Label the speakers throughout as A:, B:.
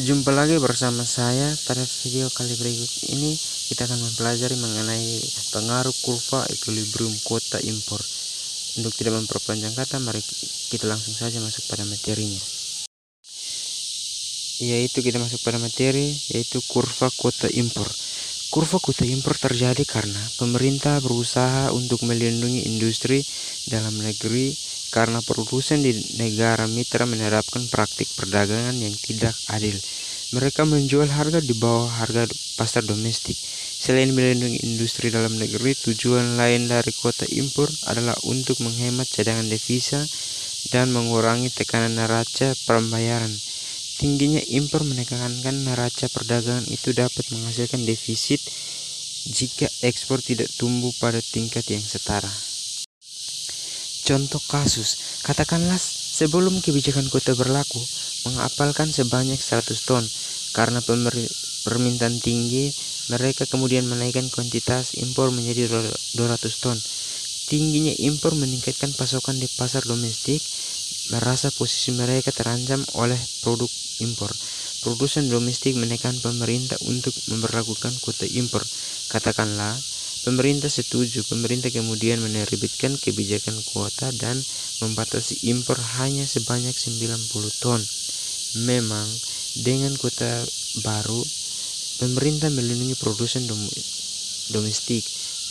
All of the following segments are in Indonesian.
A: Jumpa lagi bersama saya pada video kali berikut ini. Kita akan mempelajari mengenai pengaruh kurva equilibrium kuota impor. Untuk tidak memperpanjang kata, mari kita langsung saja masuk pada materinya. Yaitu kita masuk pada materi, yaitu kurva kuota impor. Kurva kuota impor terjadi karena pemerintah berusaha untuk melindungi industri dalam negeri karena produsen di negara mitra menerapkan praktik perdagangan yang tidak adil. Mereka menjual harga di bawah harga pasar domestik. Selain melindungi industri dalam negeri, tujuan lain dari kuota impor adalah untuk menghemat cadangan devisa dan mengurangi tekanan neraca pembayaran. Tingginya impor menekankan neraca perdagangan itu dapat menghasilkan defisit jika ekspor tidak tumbuh pada tingkat yang setara. Contoh kasus, katakanlah sebelum kebijakan kuota berlaku, mengapalkan sebanyak 100 ton. Karena permintaan tinggi, mereka kemudian menaikkan kuantitas impor menjadi 200 ton. Tingginya impor meningkatkan pasokan di pasar domestik, merasa posisi mereka terancam oleh produk impor. Produsen domestik menekan pemerintah untuk memberlakukan kuota impor. Katakanlah pemerintah setuju, pemerintah kemudian menerbitkan kebijakan kuota dan membatasi impor hanya sebanyak 90 ton. Memang dengan kuota baru, pemerintah melindungi produsen domestik,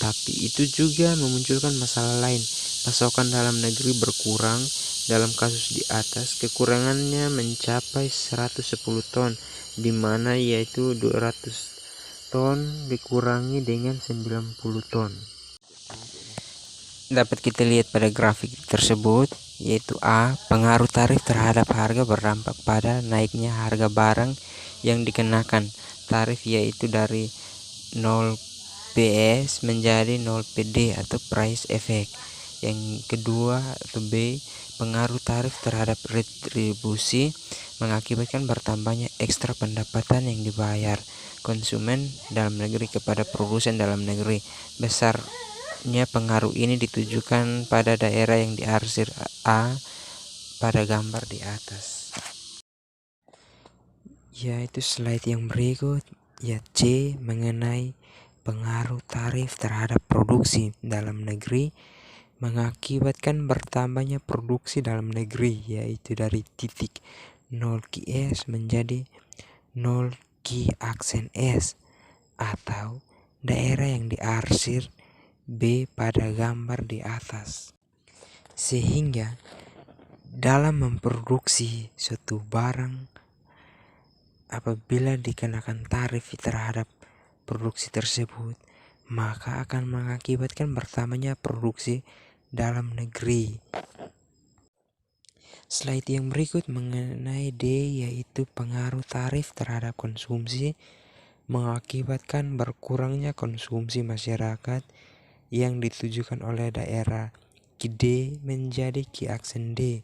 A: tapi itu juga memunculkan masalah lain. Pasokan dalam negeri berkurang. Dalam kasus di atas, kekurangannya mencapai 110 ton, di mana yaitu 200 ton dikurangi dengan 90 ton. Dapat kita lihat pada grafik tersebut, yaitu A. Pengaruh tarif terhadap harga berdampak pada naiknya harga barang yang dikenakan tarif, yaitu dari 0 PS menjadi 0 PD atau price effect. Yang kedua atau B. Pengaruh tarif terhadap retribusi mengakibatkan bertambahnya ekstra pendapatan yang dibayar konsumen dalam negeri kepada produsen dalam negeri. Besarnya pengaruh ini ditujukan pada daerah yang diarsir A pada gambar di atas. Yaitu slide yang berikut, ya C, mengenai pengaruh tarif terhadap produksi dalam negeri mengakibatkan bertambahnya produksi dalam negeri, yaitu dari titik 0 QS menjadi 0 Q aksen S atau daerah yang diarsir B pada gambar di atas. Sehingga dalam memproduksi suatu barang, apabila dikenakan tarif terhadap produksi tersebut, maka akan mengakibatkan bertambahnya produksi dalam negeri. Slide yang berikut mengenai D, yaitu pengaruh tarif terhadap konsumsi mengakibatkan berkurangnya konsumsi masyarakat yang ditujukan oleh daerah D menjadi Q aksen D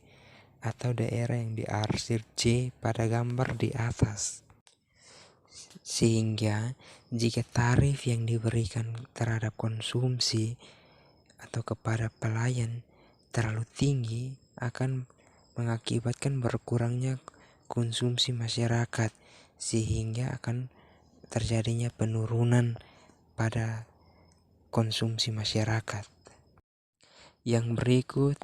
A: atau daerah yang diarsir C pada gambar di atas. Sehingga jika tarif yang diberikan terhadap konsumsi atau kepada pelayan terlalu tinggi, akan mengakibatkan berkurangnya konsumsi masyarakat, sehingga akan terjadinya penurunan pada konsumsi masyarakat. Yang berikut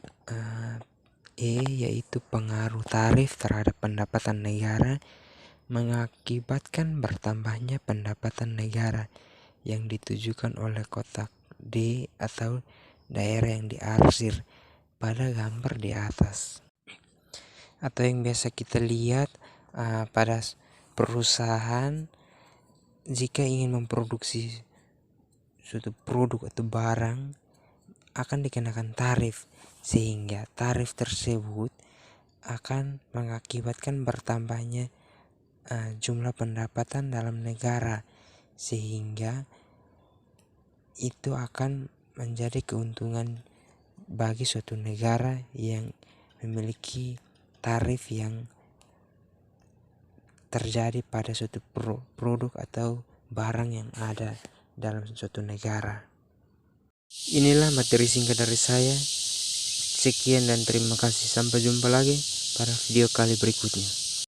A: E, yaitu pengaruh tarif terhadap pendapatan negara mengakibatkan bertambahnya pendapatan negara yang ditujukan oleh kotak D atau daerah yang diarsir pada gambar di atas. Atau yang biasa kita lihat pada perusahaan, jika ingin memproduksi suatu produk atau barang akan dikenakan tarif, sehingga tarif tersebut akan mengakibatkan bertambahnya jumlah pendapatan dalam negara, sehingga itu akan menjadi keuntungan bagi suatu negara yang memiliki tarif yang terjadi pada suatu produk atau barang yang ada dalam suatu negara. Inilah materi singkat dari saya. Sekian dan terima kasih. Sampai jumpa lagi pada video kali berikutnya.